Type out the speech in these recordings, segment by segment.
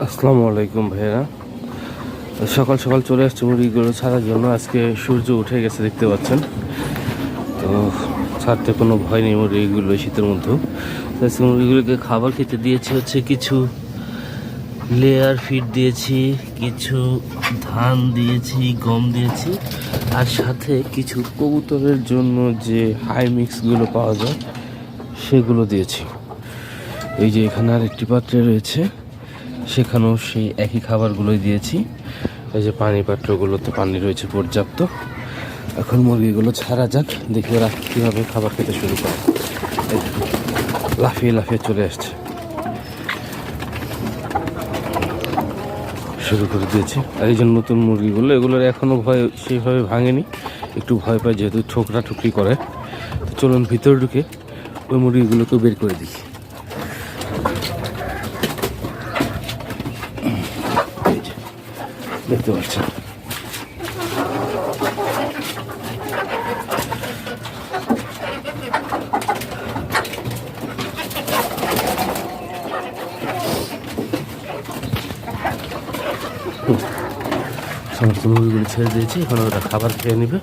আসসালামু আলাইকুম ভাইয়েরা। সকাল সকাল চলে আসছে মুরগিগুলো ছাড়ার জন্য। আজকে সূর্য উঠে গেছে দেখতে পাচ্ছেন, তো ছাড়তে কোনো ভয় নেই মুরগিগুলো শীতের মধ্যেও। আজকে মুরগিগুলোকে খাবার খেতে দিয়েছি হচ্ছে কিছু লেয়ার ফিড দিয়েছি, কিছু ধান দিয়েছি, গম দিয়েছি, আর সাথে কিছু কবুতরের জন্য যে হাই মিক্সগুলো পাওয়া যায় সেগুলো দিয়েছি। এই যে এখানে আর একটি পাত্রে রয়েছে, সেখানেও সেই একই খাবারগুলোই দিয়েছি। এই যে পানি পাত্রগুলোতে পানি রয়েছে পর্যাপ্ত। এখন মুরগিগুলো ছাড়া যাক, দেখি ওরা কীভাবে খাবার খেতে শুরু করে। লাফিয়ে লাফিয়ে চলে আসছে, শুরু করে দিয়েছি। আর এই যে নতুন মুরগিগুলো, এগুলোর এখনও ভয় সেইভাবে ভাঙেনি, একটু ভয় পায় যেহেতু ঠোকরা ঠুকরি করে। তো চলুন ভিতরে ঢুকে ওই মুরগিগুলোকে বের করে দিই। দেখতে পাচ্ছেন সমস্ত মুরগিগুলো ছেড়ে দিয়েছি, এখন ওরা খাবার খেয়ে নেবে।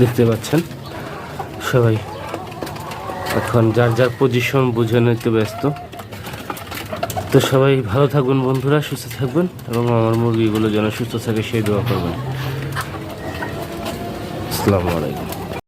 দেখতে পাচ্ছেন সবাই এখন যার যার পজিশন বুঝে নিতে ব্যস্ত। তো সবাই ভালো থাকবেন বন্ধুরা, সুস্থ থাকবেন, এবং আমার মুরগিগুলো যেন সুস্থ থাকে সেই দোয়া করবেন। আসসালামু আলাইকুম।